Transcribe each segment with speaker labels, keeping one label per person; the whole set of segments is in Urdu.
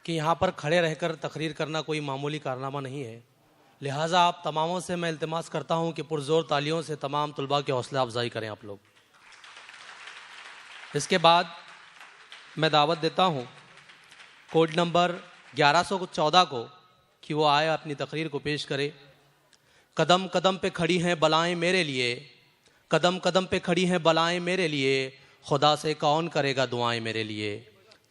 Speaker 1: کہ یہاں پر کھڑے رہ کر تقریر کرنا کوئی معمولی کارنامہ نہیں ہے، لہٰذا آپ تماموں سے میں التماس کرتا ہوں کہ پرزور تالیوں سے تمام طلباء کی حوصلہ افزائی کریں آپ لوگ۔ اس کے بعد میں دعوت دیتا ہوں کوڈ نمبر 1114 کو کہ وہ آئے اپنی تقریر کو پیش کرے۔ قدم قدم پہ کھڑی ہیں بلائیں میرے لیے، قدم قدم پہ کھڑی ہیں بلائیں میرے لیے، خدا سے کون کرے گا دعائیں میرے لیے،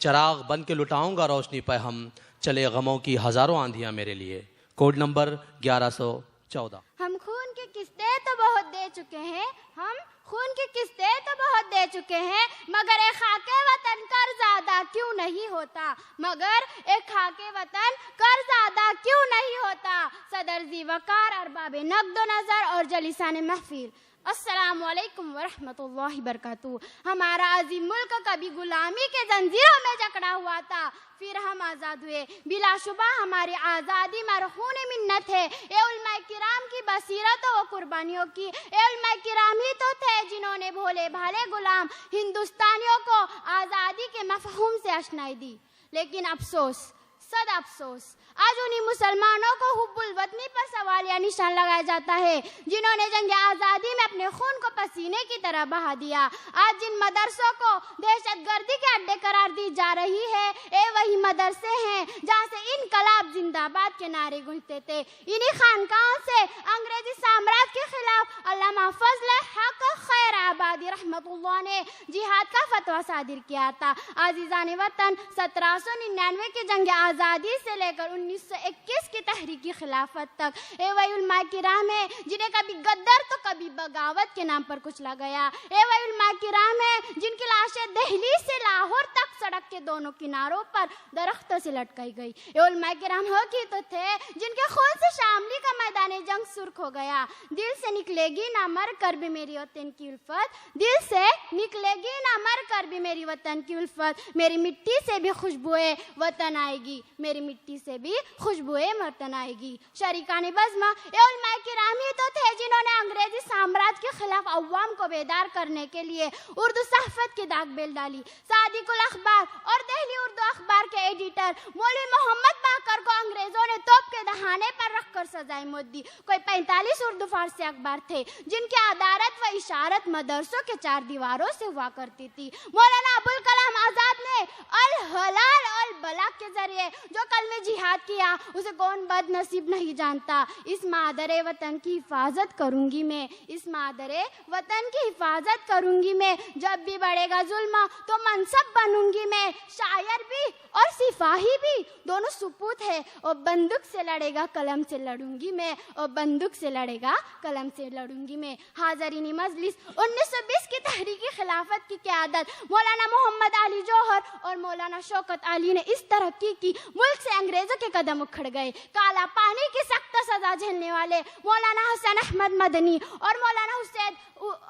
Speaker 1: چراغ بن کے لٹاؤں گا روشنی پہ ہم، چلے غموں کی ہزاروں آندھیاں میرے لیے۔ Code number 1114۔
Speaker 2: ہم خون کی قسطیں تو بہت دے چکے ہیں، ہم خون کی قسطیں تو بہت دے چکے ہیں، مگر ایک خاک وطن قرض ادا کیوں نہیں ہوتا، مگر ایک خاک وطن قرض ادا کیوں نہیں ہوتا۔ صدر ذی وقار، ارباب نقد و نظر اور جلیسان محفل، السلام علیکم ورحمۃ اللہ وبرکاتہ۔ ہمارا عظیم ملک کبھی غلامی کے زنجیروں میں جکڑا ہوا تھا، پھر ہم آزاد ہوئے۔ بلا شبہ ہماری آزادی مرہون منت ہے۔ اے علماء کرام کی بصیرت و قربانیوں کی، اے علماء کرام ہی تو تھے جنہوں نے بھولے بھالے غلام ہندوستانیوں کو آزادی کے مفہوم سے آشنائی دی۔ لیکن افسوس، صد افسوس، آج انہی مسلمانوں کو حب الوطنی پر سوالیہ نشان لگایا جاتا ہے جنہوں نے جنگ آزادی میں اپنے خون کو پسینے کی طرح بہا دیا۔ آج جن مدرسوں کو دہشت گردی کے اڈے قرار دی جا رہی ہے، اے وہی مدرسے ہیں جہاں سے انقلاب زندہ باد کے نعرے گونجتے تھے۔ انہی خانقاہوں سے انگریزی سامراج کے خلاف علامہ فضل حق خیر آبادی رحمۃ اللہ نے جہاد کا فتویٰ صادر کیا تھا۔ عزیزان وطن، 1799 کی جنگ آزادی سے لے کر 1921 کی تحریکی خلافت تک اے وہی علماء کرام ہیں جنہیں کبھی غدر تو کبھی بغاوت کے نام پر کچلا گیا۔ اے وہی علماء کرام ہیں جن کی لاشیں دہلی سے لاہور تک سڑک کے دونوں کناروں پر درختوں سے لٹکائی گئی۔ اے علماء کرام ہو کی تو تھے جن کے خون سے شاملی کا میدان جنگ سرخ ہو گیا۔ دل سے نکلے گی نہ مر کر بھی میری وطن کی الفت، دل سے نکلے گی نہ مر کر بھی میری وطن کی الفت، میری مٹی سے بھی خوشبوئے وطن آئے گی، میری مٹی سے بھی خوشبوئے وطن آئے گی۔ شریکان بزم، اے علماء کرام ہی تو تھے جنہوں نے انگریزی سامراج کے خلاف عوام کو بیدار کرنے کے لیے اردو صحافت کی داغ بیل ڈالی۔ صادق الاخبار اور دہلی اردو اخبار کے ایڈیٹر مولوی محمد باقر کو انگریزوں نے توپ کے دہانے پر رکھ کر سزائے موت دی۔ کوئی 45 اردو فارسی اخبار تھے جن کی عدالت و اشارت مدرسوں کے 4 دیواروں سے ہوا کرتی تھی۔ مولانا ابوالکلام آزاد نے الحلال البلاغ کے ذریعے جو کلمہ جہاد کیا اسے کون بد نصیب نہیں جانتا۔ اس مادر وطن کی حفاظت کروں گی میں، اس مادر وطن کی حفاظت کروں گی میں، جب بھی بڑھے گا ظلم تو منصب بنوں گی میں، شاعر بھی اور سپاہی بھی دونوں سپوت ہے، اور بندوق سے لڑے گا قلم سے لڑوں گی میں، اور بندوق سے لڑے گا قلم سے لڑوں گی میں۔ حاضرین مجلس، 1920 کی تحریکی خلافت کی قیادت مولانا محمد علی جوہر اور مولانا شوکت علی نے اس طرح کی ملک سے انگریزوں کے قدم اکھڑ گئے۔ کالا پانی کی سخت سزا جھیلنے والے مولانا حسین احمد مدنی اور مولانا حسین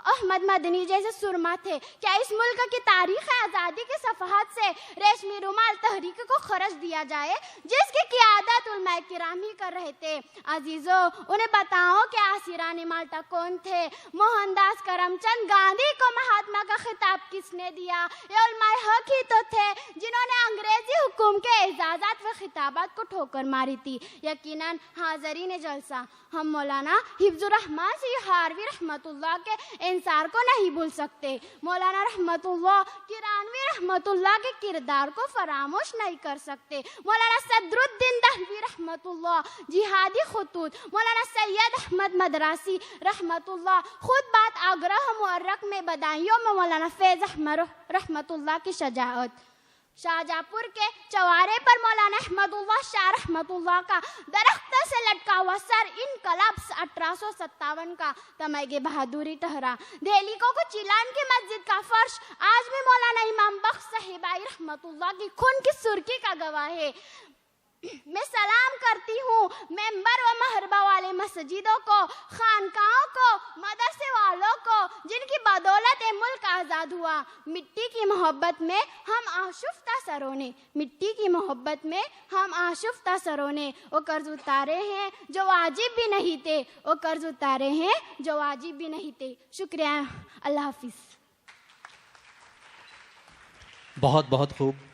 Speaker 2: احمد مدنی جیسے سرما تھے۔ کیا اس ملک کی تاریخ آزادی کے صفحات سے ریشمی رومال تحریک کو خرچ دیا جائے جس کی قیادت علماء کرام ہی کر رہے تھے؟ عزیزو، انہیں بتاؤ کہ آسیران مالٹا کون تھے؟ موہن داس کرم چند گاندھی کو مہاتما کا خطاب کس نے دیا؟ یہ علماء حق ہی تو تھے جنہوں نے انگریزی حکوم کے اعزازات و خطابات کو ٹھوکر ماری تھی۔ یقیناً حاضرین جلسہ، ہم مولانا حفظ الرحمان سی ہاروی رحمۃ اللہ کے انصار کو نہیں بھول سکتے، مولانا رحمۃ اللہ کرانوی رحمۃ اللہ کے کردار کو فراموش نہیں کر سکتے، مولانا صدر الدین دہلوی رحمۃ اللہ جہادی خطوط، مولانا سید احمد مدراسی رحمۃ اللہ خود بات آگرہ مورخ میں بدایوں میں مولانا فیض احمد رحمۃ اللہ کی شجاعت، شاہجہاں پور کے چوارے پر مولانا احمد اللہ شاہ رحمۃ اللہ کا درخت سے لٹکا ہوا سر انقلاب 1857 کا تمغہ بہادری ٹھہرا، دہلی کو چیلان کی مسجد کا فرش آج بھی مولانا امام بخش صاحبائی رحمۃ اللہ کی خون کی سرخی کا گواہ ہے۔ میں سلام کرتی ہوں ممبر و محربہ والے مسجدوں کو، خانقاہوں کو، مدرسے والوں کو جن کی بدولت ملک آزاد ہوا۔ مٹی کی محبت میں ہم آشفتہ سروں نے، مٹی کی محبت میں ہم آشفتہ سروں نے وہ قرض اتارے ہیں جو واجب بھی نہیں تھے، وہ قرض اتارے ہیں جو واجب بھی نہیں تھے۔ شکریہ، اللہ حافظ۔
Speaker 1: بہت بہت خوب۔